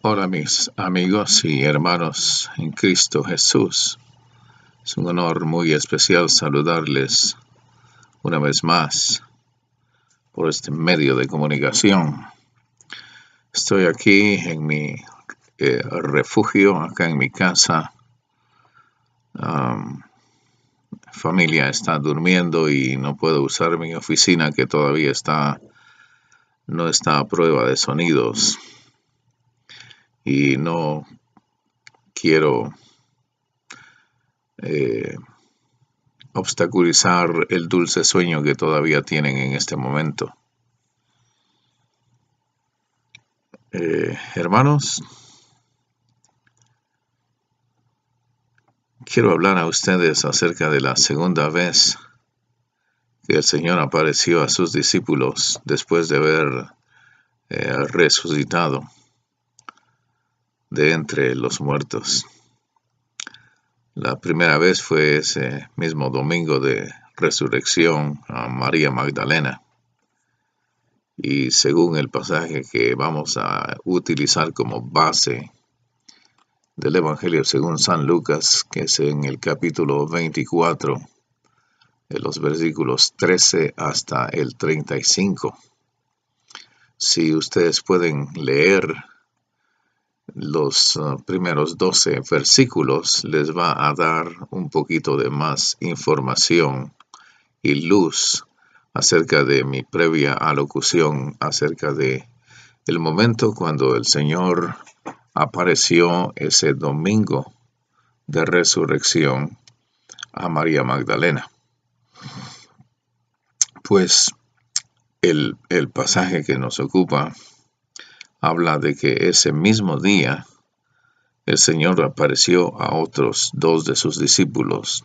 Hola mis amigos y hermanos en Cristo Jesús. Es un honor muy especial saludarles una vez más por este medio de comunicación. Estoy aquí en mi refugio, acá en mi casa. Familia está durmiendo y no puedo usar mi oficina que todavía no está a prueba de sonidos. Y no quiero obstaculizar el dulce sueño que todavía tienen en este momento. Hermanos, quiero hablar a ustedes acerca de la segunda vez que el Señor apareció a sus discípulos después de haber resucitado de entre los muertos. La primera vez fue ese mismo domingo de resurrección a María Magdalena. Y según el pasaje que vamos a utilizar como base del Evangelio según San Lucas, que es en el capítulo 24, de los versículos 13 hasta el 35. Si ustedes pueden leer los primeros 12 versículos, les va a dar un poquito de más información y luz acerca de mi previa alocución acerca de el momento cuando el Señor apareció ese domingo de resurrección a María Magdalena. Pues el pasaje que nos ocupa habla de que ese mismo día el Señor apareció a otros 2 de sus discípulos.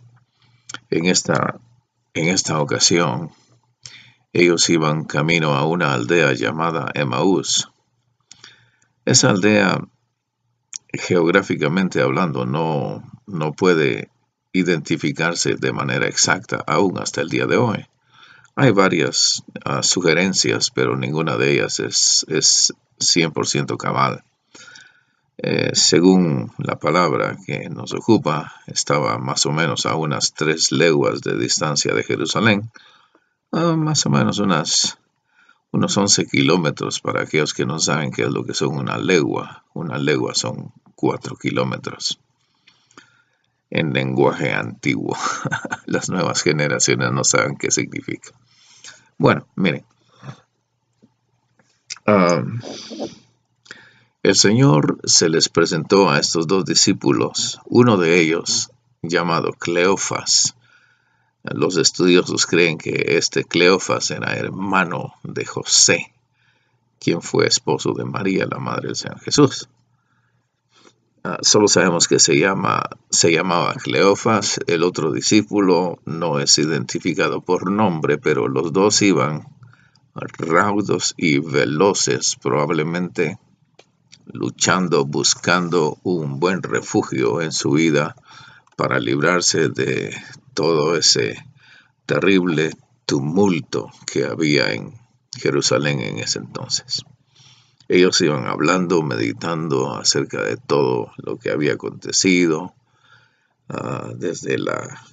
En esta ocasión, ellos iban camino a una aldea llamada Emaús. Esa aldea, geográficamente hablando, no puede identificarse de manera exacta aún hasta el día de hoy. Hay varias sugerencias, pero ninguna de ellas es 100% cabal. Según la palabra que nos ocupa, estaba más o menos a unas 3 leguas de distancia de Jerusalén, más o menos unos 11 kilómetros para aquellos que no saben qué es lo que son una legua. Una legua son 4 kilómetros en lenguaje antiguo. Las nuevas generaciones no saben qué significa. Bueno, miren. El Señor se les presentó a estos 2 discípulos, uno de ellos llamado Cleofas. Los estudiosos creen que este Cleofas era hermano de José, quien fue esposo de María, la madre del Señor Jesús. Solo sabemos que se llamaba Cleofas. El otro discípulo no es identificado por nombre, pero los 2 iban raudos y veloces, probablemente luchando, buscando un buen refugio en su vida para librarse de todo ese terrible tumulto que había en Jerusalén en ese entonces. Ellos iban hablando, meditando acerca de todo lo que había acontecido, desde la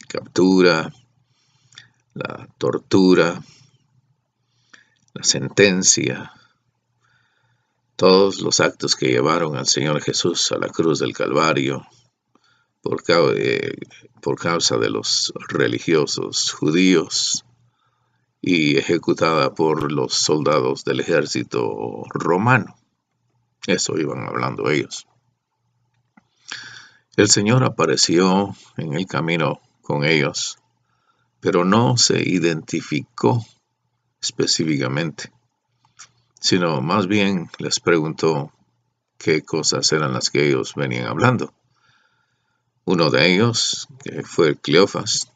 captura, la tortura, la sentencia, todos los actos que llevaron al Señor Jesús a la cruz del Calvario por causa de los religiosos judíos y ejecutada por los soldados del ejército romano. Eso iban hablando ellos. El Señor apareció en el camino con ellos, pero no se identificó específicamente, sino más bien les preguntó qué cosas eran las que ellos venían hablando. Uno de ellos, que fue Cleofas,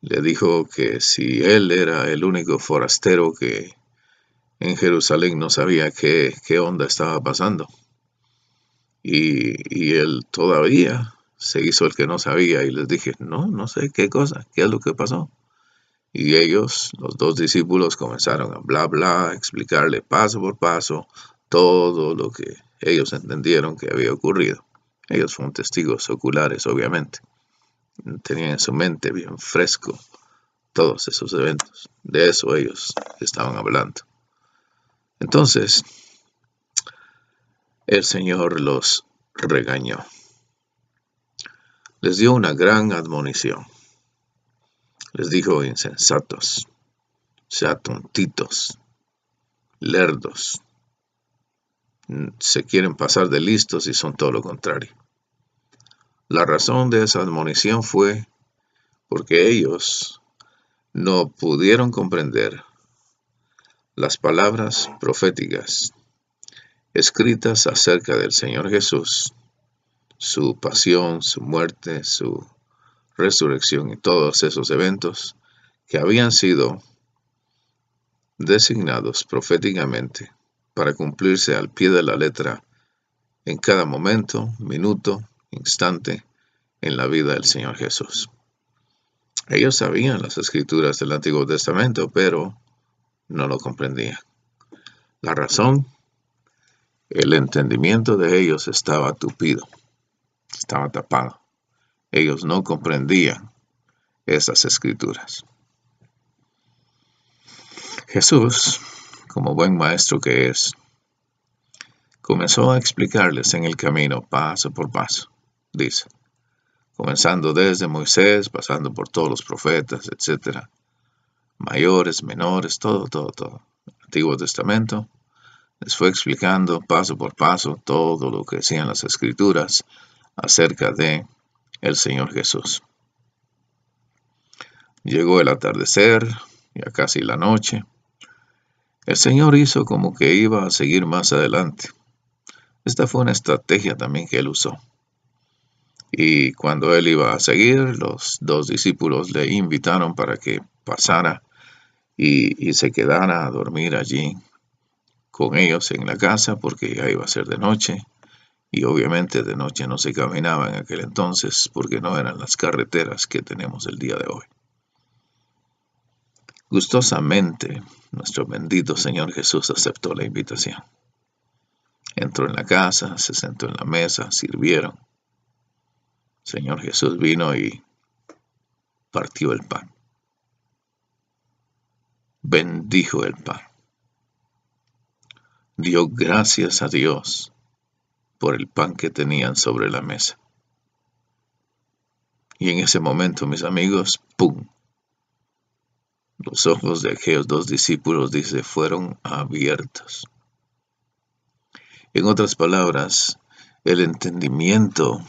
le dijo que si él era el único forastero que en Jerusalén no sabía qué onda estaba pasando. Y él todavía se hizo el que no sabía y les dije, no sé qué cosa, qué es lo que pasó. Y ellos, los 2 discípulos, comenzaron a explicarle paso por paso todo lo que ellos entendieron que había ocurrido. Ellos fueron testigos oculares, obviamente. Tenían en su mente bien fresco todos esos eventos. De eso ellos estaban hablando. Entonces, el Señor los regañó. Les dio una gran admonición. Les dijo: insensatos, sea tontitos, lerdos. Se quieren pasar de listos y son todo lo contrario. La razón de esa admonición fue porque ellos no pudieron comprender las palabras proféticas escritas acerca del Señor Jesús, su pasión, su muerte, su resurrección y todos esos eventos que habían sido designados proféticamente para cumplirse al pie de la letra en cada momento, minuto, instante en la vida del Señor Jesús. Ellos sabían las escrituras del Antiguo Testamento, pero no lo comprendían. La razón: el entendimiento de ellos estaba tupido, estaba tapado. Ellos no comprendían esas escrituras. Jesús, como buen maestro que es, comenzó a explicarles en el camino paso por paso, dice, comenzando desde Moisés, pasando por todos los profetas, etc., mayores, menores, todo. Antiguo Testamento, les fue explicando paso por paso todo lo que decían las Escrituras acerca de el Señor Jesús. Llegó el atardecer, ya casi la noche. El Señor hizo como que iba a seguir más adelante. Esta fue una estrategia también que él usó. Y cuando él iba a seguir, los dos discípulos le invitaron para que pasara y se quedara a dormir allí con ellos en la casa, porque ya iba a ser de noche. Y obviamente de noche no se caminaba en aquel entonces, porque no eran las carreteras que tenemos el día de hoy. Gustosamente, nuestro bendito Señor Jesús aceptó la invitación. Entró en la casa, se sentó en la mesa, sirvieron. Señor Jesús vino y partió el pan. Bendijo el pan. Dio gracias a Dios por el pan que tenían sobre la mesa. Y en ese momento, mis amigos, ¡pum! Los ojos de aquellos dos discípulos, dice, fueron abiertos. En otras palabras, el entendimiento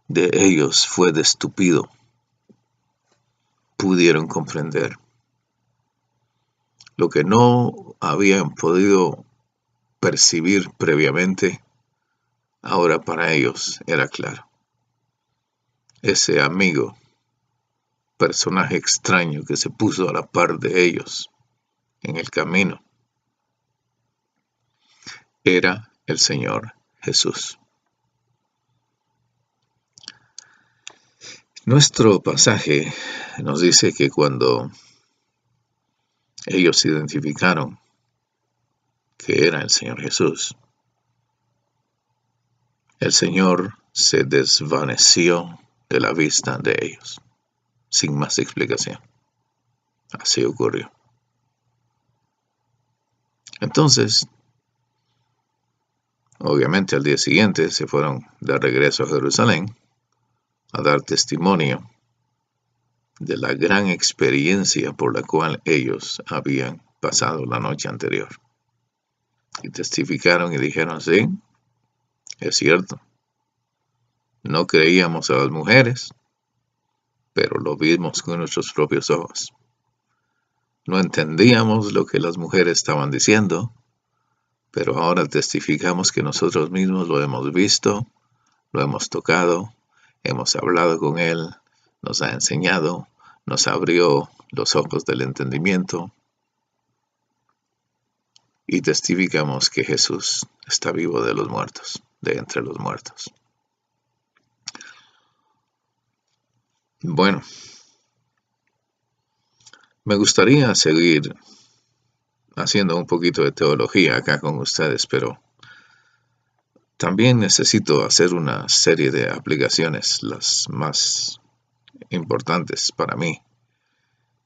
de ellos fue destupido. Pudieron comprender lo que no habían podido percibir previamente. Ahora para ellos era claro. Ese amigo, personaje extraño que se puso a la par de ellos en el camino, era el Señor Jesús. Nuestro pasaje nos dice que cuando ellos identificaron que era el Señor Jesús, el Señor se desvaneció de la vista de ellos, sin más explicación. Así ocurrió. Entonces, obviamente al día siguiente se fueron de regreso a Jerusalén a dar testimonio de la gran experiencia por la cual ellos habían pasado la noche anterior. Y testificaron y dijeron: sí, es cierto. No creíamos a las mujeres, pero lo vimos con nuestros propios ojos. No entendíamos lo que las mujeres estaban diciendo, pero ahora testificamos que nosotros mismos lo hemos visto, lo hemos tocado, hemos hablado con Él, nos ha enseñado, nos abrió los ojos del entendimiento y testificamos que Jesús está vivo de los muertos, de entre los muertos. Bueno, me gustaría seguir haciendo un poquito de teología acá con ustedes, pero también necesito hacer una serie de aplicaciones, las más importantes para mí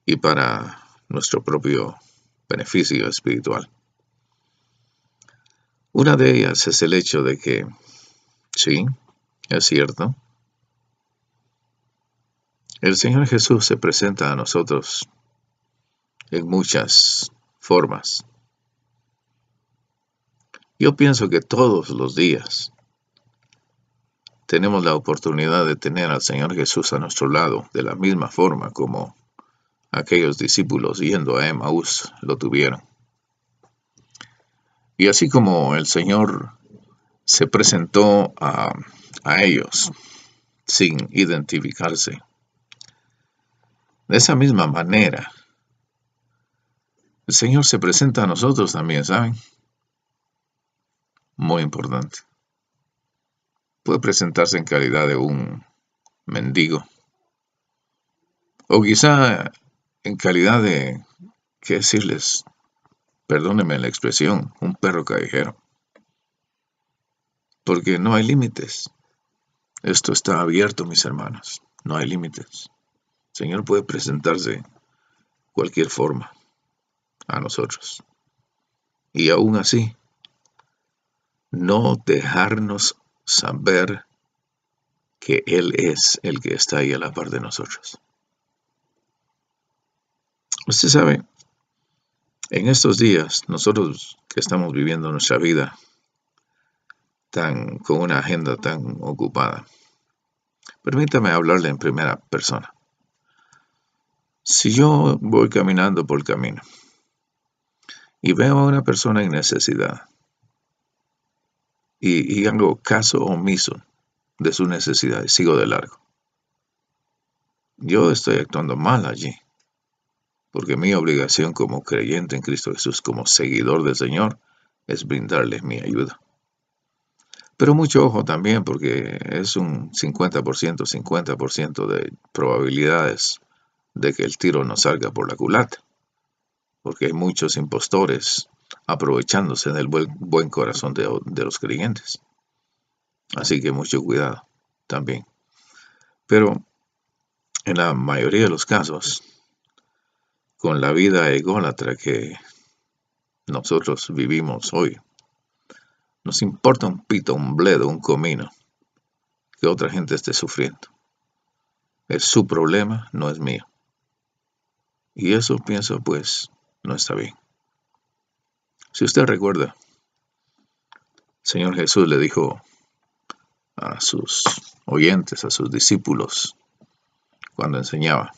y para nuestro propio beneficio espiritual. Una de ellas es el hecho de que, sí, es cierto, el Señor Jesús se presenta a nosotros en muchas formas. Yo pienso que todos los días tenemos la oportunidad de tener al Señor Jesús a nuestro lado, de la misma forma como aquellos discípulos yendo a Emaús lo tuvieron. Y así como el Señor se presentó a ellos sin identificarse, de esa misma manera, el Señor se presenta a nosotros también, ¿saben? Muy importante. Puede presentarse en calidad de un mendigo, o quizá en calidad de, ¿qué decirles? Perdónenme la expresión, un perro callejero. Porque no hay límites. Esto está abierto, mis hermanos. No hay límites. El Señor puede presentarse cualquier forma a nosotros. Y aún así, no dejarnos saber que Él es el que está ahí a la par de nosotros. Usted sabe, en estos días, nosotros que estamos viviendo nuestra vida con una agenda tan ocupada, permítame hablarle en primera persona. Si yo voy caminando por el camino y veo a una persona en necesidad y hago caso omiso de su necesidad y sigo de largo, yo estoy actuando mal allí, porque mi obligación como creyente en Cristo Jesús, como seguidor del Señor, es brindarles mi ayuda. Pero mucho ojo también, porque es un 50% de probabilidades de que el tiro no salga por la culata, porque hay muchos impostores aprovechándose del buen corazón de los creyentes. Así que mucho cuidado también. Pero en la mayoría de los casos, con la vida ególatra que nosotros vivimos hoy, nos importa un pito, un bledo, un comino que otra gente esté sufriendo. Es su problema, no es mío. Y eso pienso, pues, no está bien. Si usted recuerda, el Señor Jesús le dijo a sus oyentes, a sus discípulos, cuando enseñaba,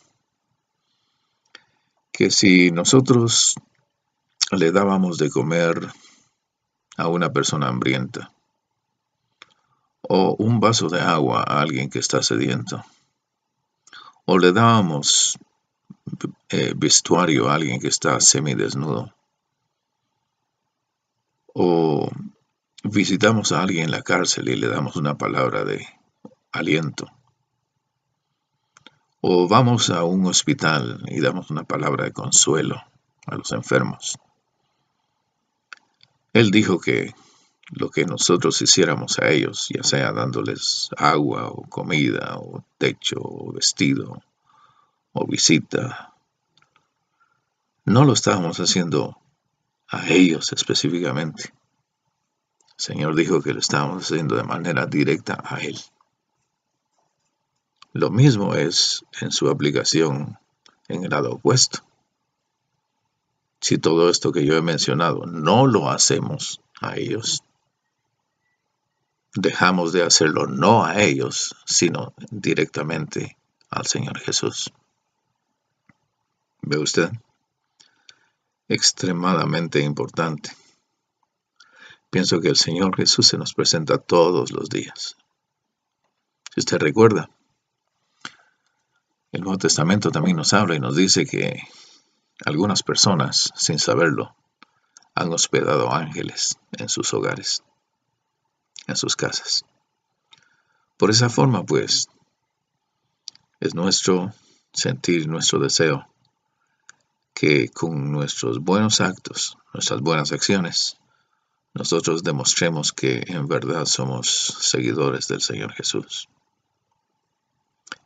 que si nosotros le dábamos de comer a una persona hambrienta, o un vaso de agua a alguien que está sediento, o le dábamos vestuario a alguien que está semidesnudo, o visitamos a alguien en la cárcel y le damos una palabra de aliento, o vamos a un hospital y damos una palabra de consuelo a los enfermos. Él dijo que lo que nosotros hiciéramos a ellos, ya sea dándoles agua o comida o techo o vestido o visita, no lo estábamos haciendo a ellos específicamente. El Señor dijo que lo estábamos haciendo de manera directa a Él. Lo mismo es en su aplicación en el lado opuesto. Si todo esto que yo he mencionado no lo hacemos a ellos, dejamos de hacerlo no a ellos, sino directamente al Señor Jesús. ¿Ve usted? Extremadamente importante. Pienso que el Señor Jesús se nos presenta todos los días. Si usted recuerda, el Nuevo Testamento también nos habla y nos dice que algunas personas, sin saberlo, han hospedado ángeles en sus hogares, en sus casas. Por esa forma, pues, es nuestro sentir, nuestro deseo, que con nuestros buenos actos, nuestras buenas acciones, nosotros demostremos que en verdad somos seguidores del Señor Jesús.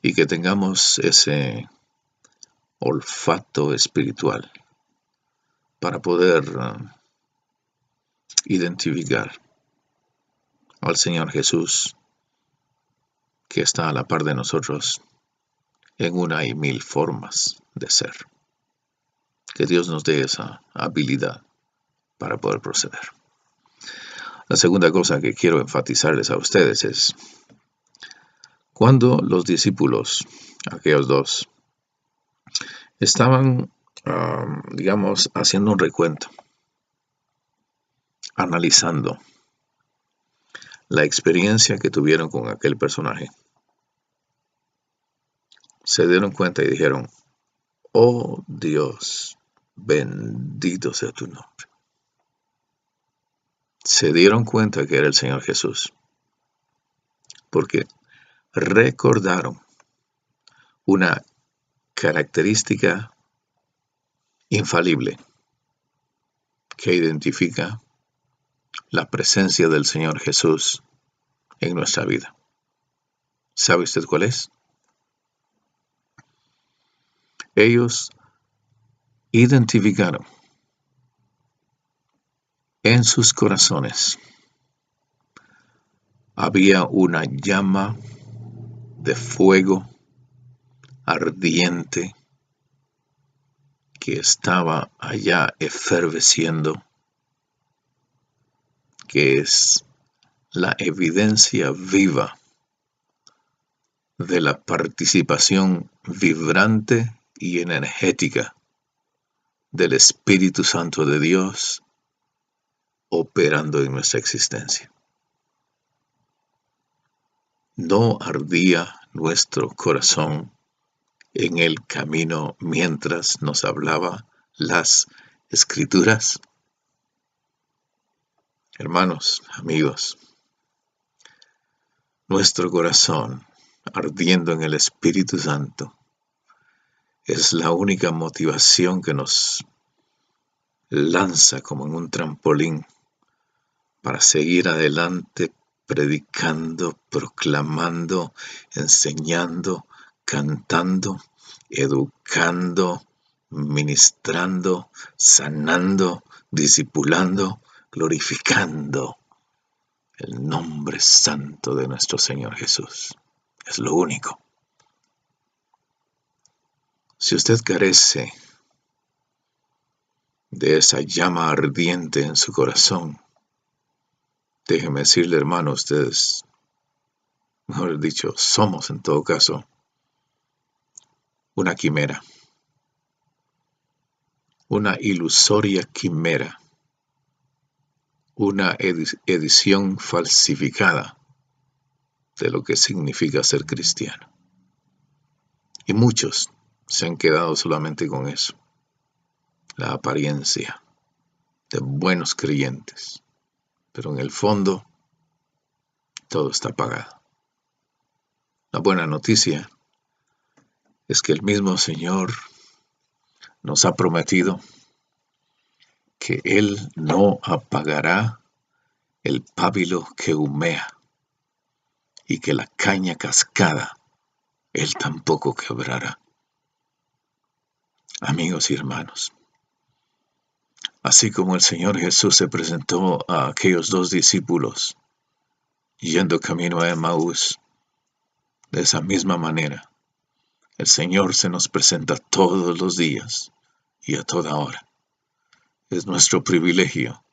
Y que tengamos ese olfato espiritual para poder identificar al Señor Jesús que está a la par de nosotros en una y mil formas de ser. Que Dios nos dé esa habilidad para poder proceder. La segunda cosa que quiero enfatizarles a ustedes es cuando los discípulos, aquellos dos, estaban, haciendo un recuento, analizando la experiencia que tuvieron con aquel personaje, se dieron cuenta y dijeron: oh Dios, bendito sea tu nombre. Se dieron cuenta que era el Señor Jesús, porque recordaron una característica infalible que identifica la presencia del Señor Jesús en nuestra vida. ¿Sabe usted cuál es? Ellos identificaron en sus corazones había una llama de fuego ardiente que estaba allá efervesciendo, que es la evidencia viva de la participación vibrante y energética del Espíritu Santo de Dios operando en nuestra existencia. ¿No ardía nuestro corazón en el camino mientras nos hablaba las Escrituras? Hermanos, amigos, nuestro corazón ardiendo en el Espíritu Santo es la única motivación que nos lanza como en un trampolín para seguir adelante predicando, proclamando, enseñando, cantando, educando, ministrando, sanando, discipulando, glorificando el nombre santo de nuestro Señor Jesús. Es lo único. Si usted carece de esa llama ardiente en su corazón, déjeme decirle, hermano, ustedes, mejor dicho, somos en todo caso una quimera, una ilusoria quimera, una edición falsificada de lo que significa ser cristiano. Y muchos se han quedado solamente con eso, la apariencia de buenos creyentes, pero en el fondo todo está apagado. La buena noticia es que el mismo Señor nos ha prometido que Él no apagará el pábilo que humea y que la caña cascada Él tampoco quebrará. Amigos y hermanos, así como el Señor Jesús se presentó a aquellos dos discípulos yendo camino a Emaús, de esa misma manera, el Señor se nos presenta todos los días y a toda hora. Es nuestro privilegio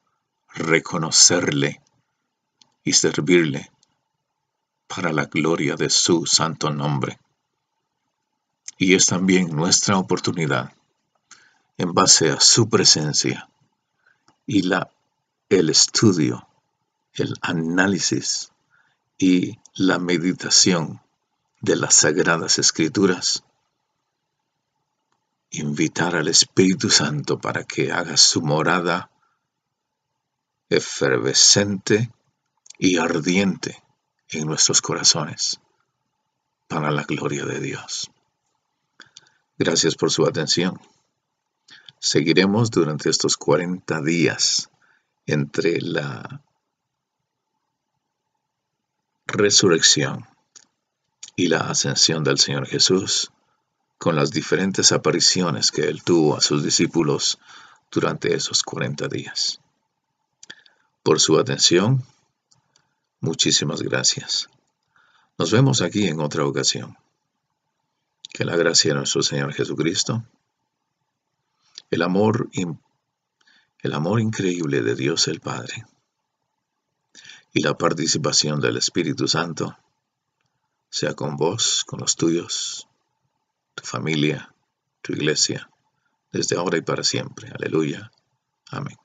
reconocerle y servirle para la gloria de su santo nombre. Y es también nuestra oportunidad, en base a su presencia y el estudio, el análisis y la meditación de las Sagradas Escrituras, invitar al Espíritu Santo para que haga su morada efervescente y ardiente en nuestros corazones, para la gloria de Dios. Gracias por su atención. Seguiremos durante estos 40 días entre la resurrección y la ascensión del Señor Jesús, con las diferentes apariciones que Él tuvo a sus discípulos durante esos 40 días. Por su atención, muchísimas gracias. Nos vemos aquí en otra ocasión. Que la gracia de nuestro Señor Jesucristo, el amor increíble de Dios el Padre y la participación del Espíritu Santo sea con vos, con los tuyos, tu familia, tu iglesia, desde ahora y para siempre. Aleluya. Amén.